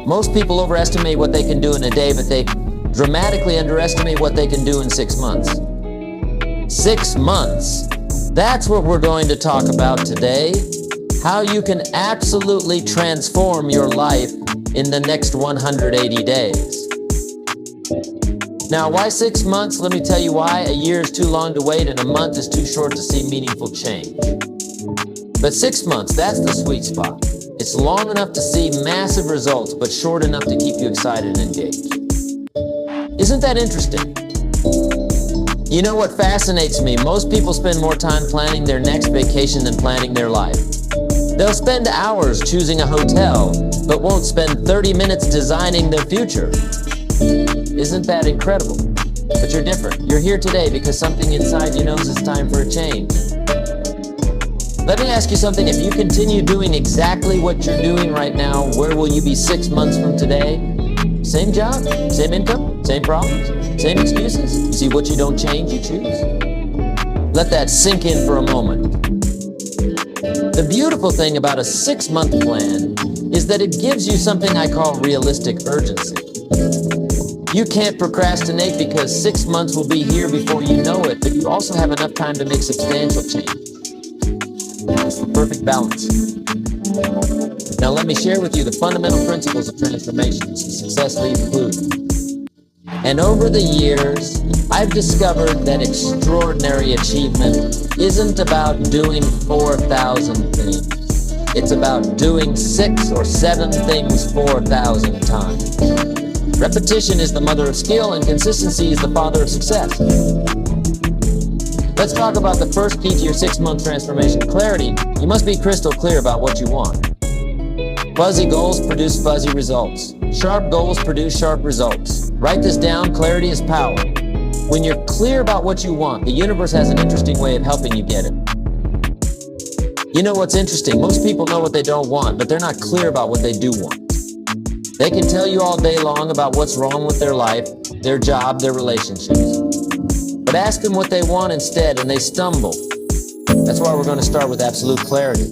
Most people overestimate what they can do in a day, but they dramatically underestimate what they can do in 6 months. 6 months. That's what we're going to talk about today. How you can absolutely transform your life in the next 180 days. Now, why 6 months? Let me tell you why. A year is too long to wait, and a month is too short to see meaningful change. But 6 months, that's the sweet spot. It's long enough to see massive results, but short enough to keep you excited and engaged. Isn't that interesting? You know what fascinates me? Most people spend more time planning their next vacation than planning their life. They'll spend hours choosing a hotel, but won't spend 30 minutes designing their future. Isn't that incredible? But you're different. You're here today because something inside you knows it's time for a change. Let me ask you something. If you continue doing exactly what you're doing right now, where will you be 6 months from today? Same job, same income, same problems, same excuses. You see, what you don't change, you choose. Let that sink in for a moment. The beautiful thing about a 6-month plan is that it gives you something I call realistic urgency. You can't procrastinate because 6 months will be here before you know it, but you also have enough time to make substantial change. It's the perfect balance. Now let me share with you the fundamental principles of transformation so success leaves clues. And over the years, I've discovered that extraordinary achievement isn't about doing 4,000 things. It's about doing 6 or 7 things 4,000 times. Repetition is the mother of skill, and consistency is the father of success. Let's talk about the first key to your 6-month transformation. Clarity. You must be crystal clear about what you want. Fuzzy goals produce fuzzy results. Sharp goals produce sharp results. Write this down. Clarity is power. When you're clear about what you want, the universe has an interesting way of helping you get it. You know what's interesting? Most people know what they don't want, but they're not clear about what they do want. They can tell you all day long about what's wrong with their life, their job, their relationships. But ask them what they want instead, and they stumble. That's why we're going to start with absolute clarity.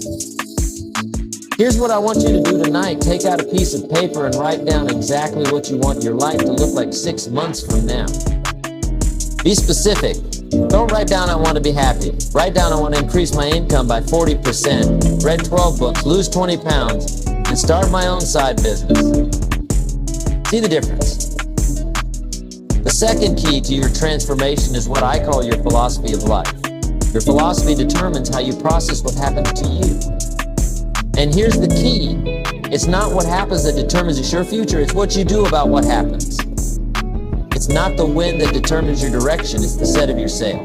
Here's what I want you to do tonight. Take out a piece of paper and write down exactly what you want your life to look like 6 months from now. Be specific. Don't write down, I want to be happy. Write down, I want to increase my income by 40%, read 12 books, lose 20 pounds, and start my own side business. See the difference? The second key to your transformation is what I call your philosophy of life. Your philosophy determines how you process what happens to you. And here's the key. It's not what happens that determines your future, it's what you do about what happens. It's not the wind that determines your direction, it's the set of your sail.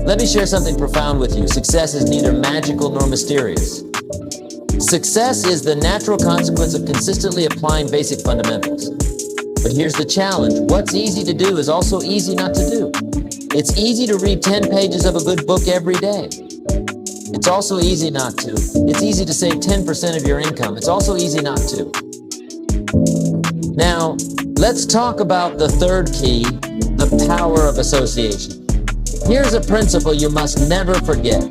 Let me share something profound with you. Success is neither magical nor mysterious. Success is the natural consequence of consistently applying basic fundamentals. But here's the challenge. What's easy to do is also easy not to do. It's easy to read 10 pages of a good book every day. It's also easy not to. It's easy to save 10% of your income. It's also easy not to. Now, let's talk about the third key, the power of association. Here's a principle you must never forget.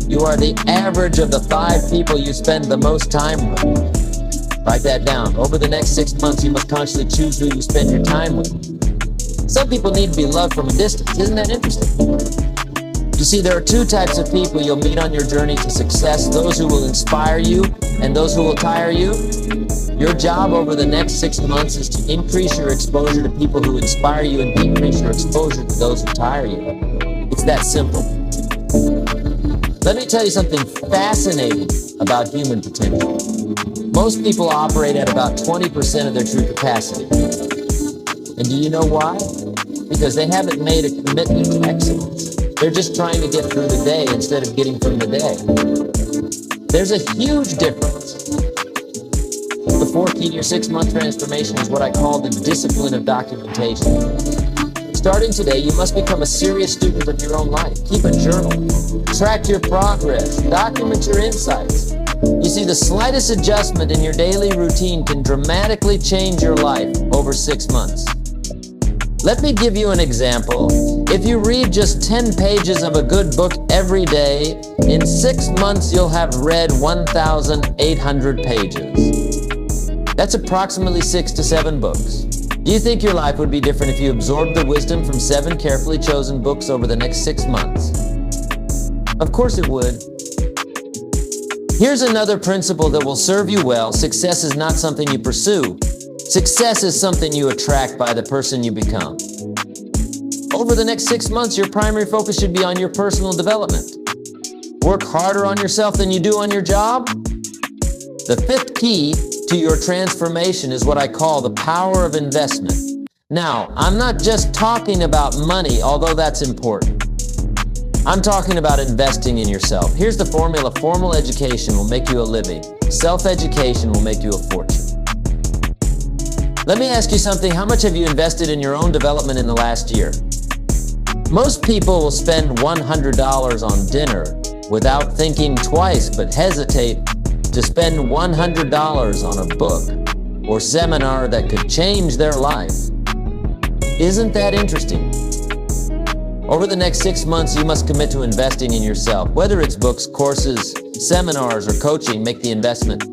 You are the average of the 5 people you spend the most time with. Write that down. Over the next 6 months, you must consciously choose who you spend your time with. Some people need to be loved from a distance. Isn't that interesting? You see, there are 2 types of people you'll meet on your journey to success, those who will inspire you and those who will tire you. Your job over the next 6 months is to increase your exposure to people who inspire you and decrease your exposure to those who tire you. It's that simple. Let me tell you something fascinating about human potential. Most people operate at about 20% of their true capacity. And do you know why? Because they haven't made a commitment to excellence. They're just trying to get through the day instead of getting from the day. There's a huge difference. The fourth key to your 6-month transformation is what I call the discipline of documentation. Starting today, you must become a serious student of your own life. Keep a journal. Track your progress. Document your insights. You see, the slightest adjustment in your daily routine can dramatically change your life over 6 months. Let me give you an example. If you read just 10 pages of a good book every day, in 6 months you'll have read 1,800 pages. That's approximately 6 to 7 books. Do you think your life would be different if you absorbed the wisdom from 7 carefully chosen books over the next 6 months? Of course it would. Here's another principle that will serve you well. Success is not something you pursue. Success is something you attract by the person you become. Over the next 6 months, your primary focus should be on your personal development. Work harder on yourself than you do on your job. The 5th key to your transformation is what I call the power of investment. Now, I'm not just talking about money, although that's important. I'm talking about investing in yourself. Here's the formula. Formal education will make you a living. Self-education will make you a fortune. Let me ask you something. How much have you invested in your own development in the last year? Most people will spend $100 on dinner without thinking twice, but hesitate to spend $100 on a book or seminar that could change their life. Isn't that interesting? Over the next 6 months, you must commit to investing in yourself. Whether it's books, courses, seminars, or coaching, make the investment.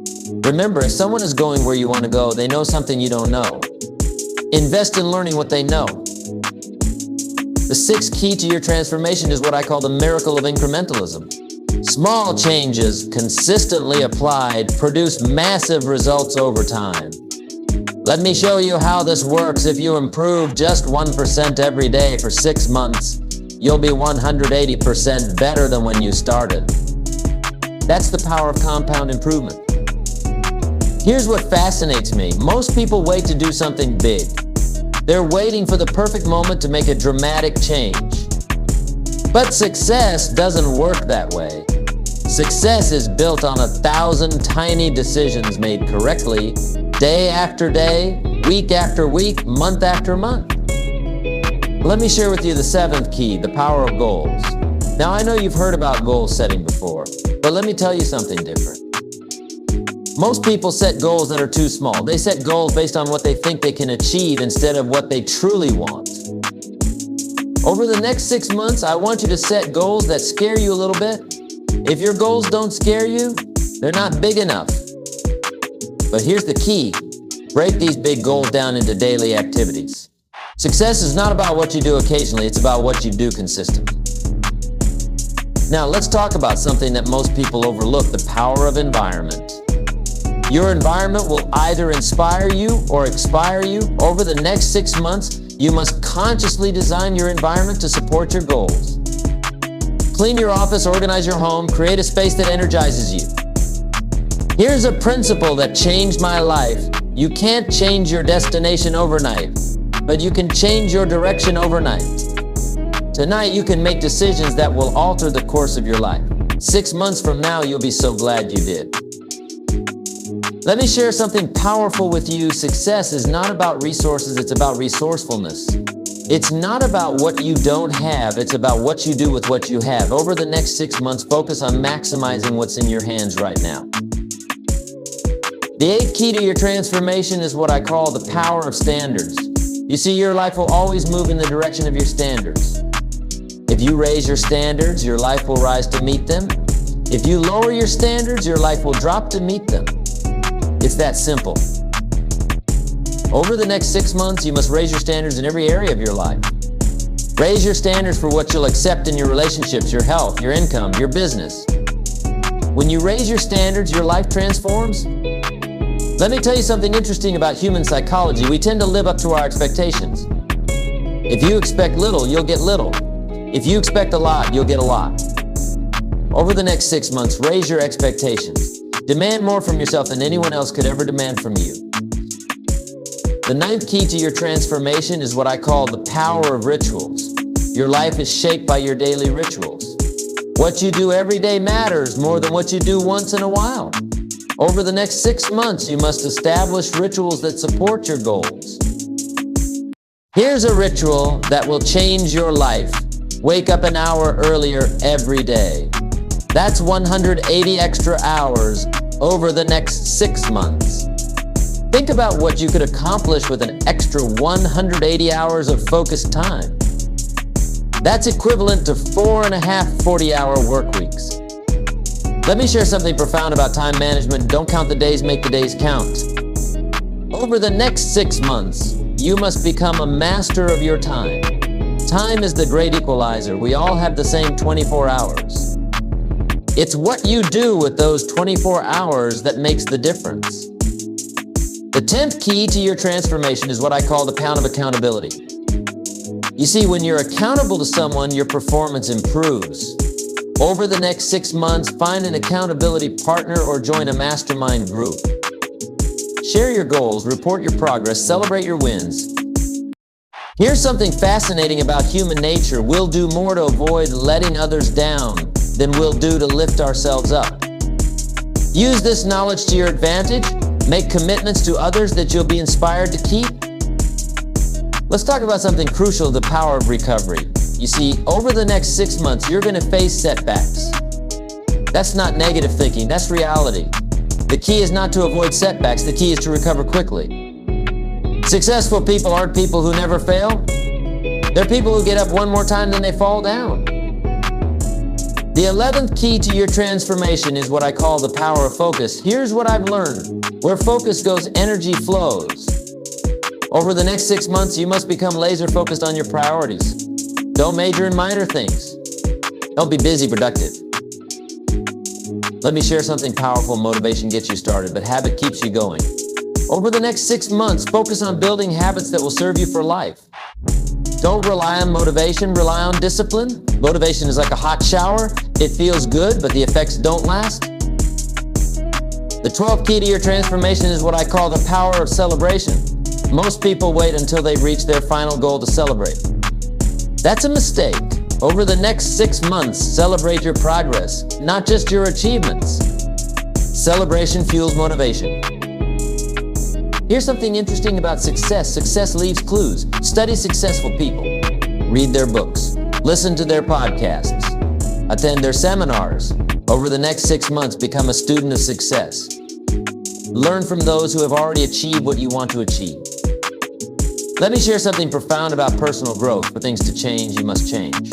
Remember, if someone is going where you want to go, they know something you don't know. Invest in learning what they know. The 6th key to your transformation is what I call the miracle of incrementalism. Small changes consistently applied produce massive results over time. Let me show you how this works. If you improve just 1% every day for 6 months, you'll be 180% better than when you started. That's the power of compound improvement. Here's what fascinates me. Most people wait to do something big. They're waiting for the perfect moment to make a dramatic change. But success doesn't work that way. Success is built on 1,000 tiny decisions made correctly, day after day, week after week, month after month. Let me share with you the 7th key, the power of goals. Now, I know you've heard about goal setting before, but let me tell you something different. Most people set goals that are too small. They set goals based on what they think they can achieve instead of what they truly want. Over the next 6 months, I want you to set goals that scare you a little bit. If your goals don't scare you, they're not big enough. But here's the key. Break these big goals down into daily activities. Success is not about what you do occasionally, it's about what you do consistently. Now, let's talk about something that most people overlook, the power of environment. Your environment will either inspire you or expire you. Over the next 6 months, you must consciously design your environment to support your goals. Clean your office, organize your home, create a space that energizes you. Here's a principle that changed my life. You can't change your destination overnight, but you can change your direction overnight. Tonight, you can make decisions that will alter the course of your life. 6 months from now, you'll be so glad you did. Let me share something powerful with you. Success is not about resources, it's about resourcefulness. It's not about what you don't have, it's about what you do with what you have. Over the next 6 months, focus on maximizing what's in your hands right now. The 8th key to your transformation is what I call the power of standards. You see, your life will always move in the direction of your standards. If you raise your standards, your life will rise to meet them. If you lower your standards, your life will drop to meet them. It's that simple. Over the next 6 months, you must raise your standards in every area of your life. Raise your standards for what you'll accept in your relationships, your health, your income, your business. When you raise your standards, your life transforms. Let me tell you something interesting about human psychology. We tend to live up to our expectations. If you expect little, you'll get little. If you expect a lot, you'll get a lot. Over the next 6 months, raise your expectations. Demand more from yourself than anyone else could ever demand from you. The 9th key to your transformation is what I call the power of rituals. Your life is shaped by your daily rituals. What you do every day matters more than what you do once in a while. Over the next 6 months, you must establish rituals that support your goals. Here's a ritual that will change your life. Wake up an hour earlier every day. That's 180 extra hours over the next 6 months. Think about what you could accomplish with an extra 180 hours of focused time. That's equivalent to 4.5 40-hour work weeks. Let me share something profound about time management. Don't count the days, make the days count. Over the next 6 months, you must become a master of your time. Time is the great equalizer. We all have the same 24 hours. It's what you do with those 24 hours that makes the difference. The 10th key to your transformation is what I call the pound of accountability. You see, when you're accountable to someone, your performance improves. Over the next 6 months, find an accountability partner or join a mastermind group. Share your goals, report your progress, celebrate your wins. Here's something fascinating about human nature. We'll do more to avoid letting others down than we'll do to lift ourselves up. Use this knowledge to your advantage. Make commitments to others that you'll be inspired to keep. Let's talk about something crucial, the power of recovery. You see, over the next 6 months, you're going to face setbacks. That's not negative thinking, that's reality. The key is not to avoid setbacks, the key is to recover quickly. Successful people aren't people who never fail. They're people who get up one more time than they fall down. The 11th key to your transformation is what I call the power of focus. Here's what I've learned. Where focus goes, energy flows. Over the next 6 months, you must become laser focused on your priorities. Don't major in minor things. Don't be busy, productive. Let me share something powerful. Motivation gets you started, but habit keeps you going. Over the next 6 months, focus on building habits that will serve you for life. Don't rely on motivation, rely on discipline. Motivation is like a hot shower. It feels good, but the effects don't last. The 12th key to your transformation is what I call the power of celebration. Most people wait until they've reached their final goal to celebrate. That's a mistake. Over the next 6 months, celebrate your progress, not just your achievements. Celebration fuels motivation. Here's something interesting about success. Success leaves clues. Study successful people. Read their books. Listen to their podcasts. Attend their seminars. Over the next 6 months, become a student of success. Learn from those who have already achieved what you want to achieve. Let me share something profound about personal growth. For things to change, you must change.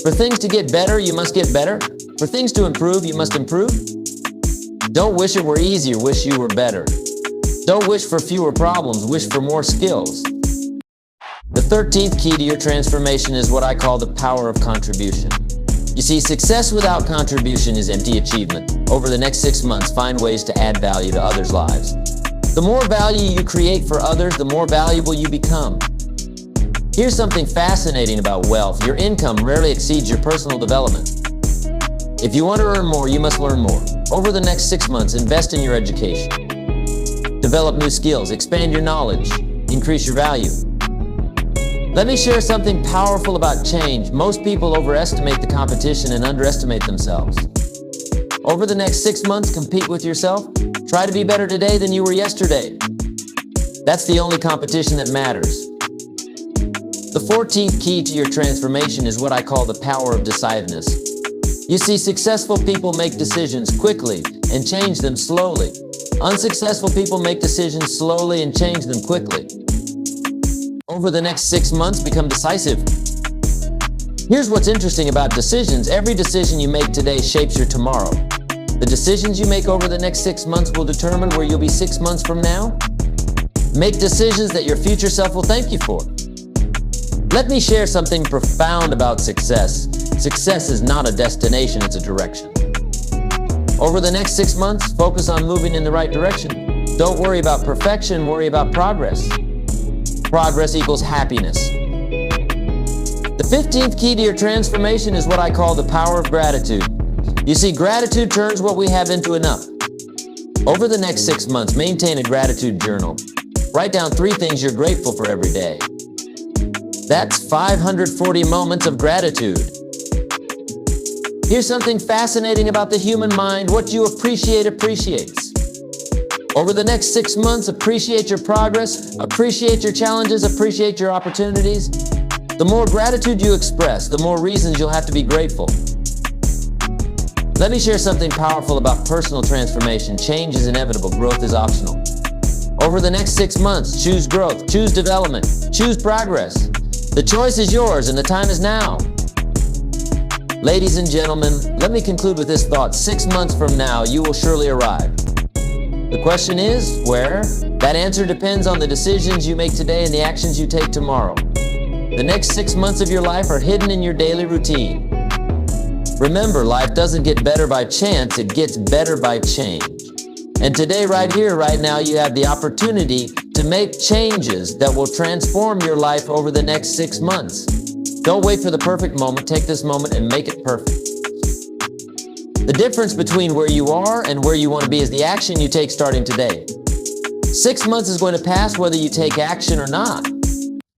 For things to get better, you must get better. For things to improve, you must improve. Don't wish it were easier, wish you were better. Don't wish for fewer problems, wish for more skills. The 13th key to your transformation is what I call the power of contribution. You see, success without contribution is empty achievement. Over the next 6 months, find ways to add value to others' lives. The more value you create for others, the more valuable you become. Here's something fascinating about wealth. Your income rarely exceeds your personal development. If you want to earn more, you must learn more. Over the next 6 months, invest in your education. Develop new skills, expand your knowledge, increase your value. Let me share something powerful about change. Most people overestimate the competition and underestimate themselves. Over the next 6 months, compete with yourself. Try to be better today than you were yesterday. That's the only competition that matters. The 14th key to your transformation is what I call the power of decisiveness. You see, successful people make decisions quickly and change them slowly. Unsuccessful people make decisions slowly and change them quickly. Over the next 6 months, become decisive. Here's what's interesting about decisions. Every decision you make today shapes your tomorrow. The decisions you make over the next 6 months will determine where you'll be 6 months from now. Make decisions that your future self will thank you for. Let me share something profound about success. Success is not a destination, it's a direction. Over the next 6 months, focus on moving in the right direction. Don't worry about perfection, worry about progress. Progress equals happiness. The 15th key to your transformation is what I call the power of gratitude. You see, gratitude turns what we have into enough. Over the next 6 months, maintain a gratitude journal. Write down 3 things you're grateful for every day. That's 540 moments of gratitude. Here's something fascinating about the human mind. What you appreciate appreciates. Over the next 6 months, appreciate your progress, appreciate your challenges, appreciate your opportunities. The more gratitude you express, the more reasons you'll have to be grateful. Let me share something powerful about personal transformation. Change is inevitable, growth is optional. Over the next 6 months, choose growth, choose development, choose progress. The choice is yours and the time is now. Ladies and gentlemen, let me conclude with this thought. 6 months from now, you will surely arrive. The question is, where? That answer depends on the decisions you make today and the actions you take tomorrow. The next 6 months of your life are hidden in your daily routine. Remember, life doesn't get better by chance, it gets better by change. And today, right here, right now, you have the opportunity to make changes that will transform your life over the next 6 months. Don't wait for the perfect moment. Take this moment and make it perfect. The difference between where you are and where you want to be is the action you take starting today. 6 months is going to pass whether you take action or not.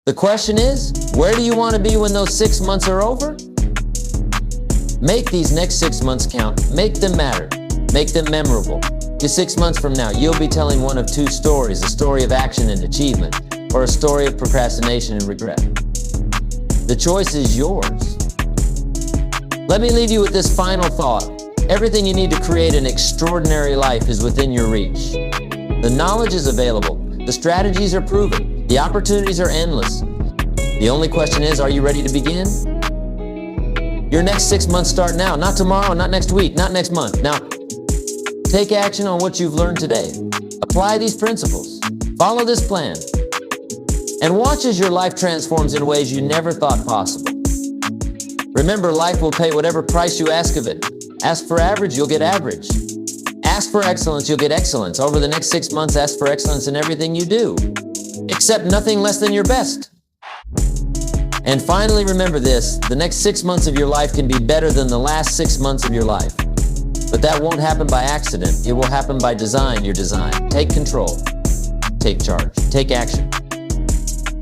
The question is, where do you want to be when those 6 months are over? Make these next 6 months count. Make them matter. Make them memorable. Because 6 months from now, you'll be telling one of two stories, a story of action and achievement, or a story of procrastination and regret. The choice is yours. Let me leave you with this final thought. Everything you need to create an extraordinary life is within your reach. The knowledge is available. The strategies are proven. The opportunities are endless. The only question is, are you ready to begin? Your next 6 months start now, not tomorrow, not next week, not next month. Now, take action on what you've learned today. Apply these principles. Follow this plan. And watch as your life transforms in ways you never thought possible. Remember, life will pay whatever price you ask of it. Ask for average, you'll get average. Ask for excellence, you'll get excellence. Over the next 6 months, ask for excellence in everything you do. Accept nothing less than your best. And finally, remember this, the next 6 months of your life can be better than the last 6 months of your life. But that won't happen by accident. It will happen by design, your design. Take control. Take charge. Take action.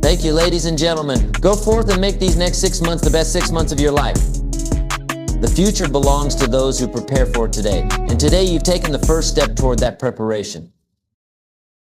Thank you, ladies and gentlemen. Go forth and make these next 6 months the best 6 months of your life. The future belongs to those who prepare for it today. And today you've taken the first step toward that preparation.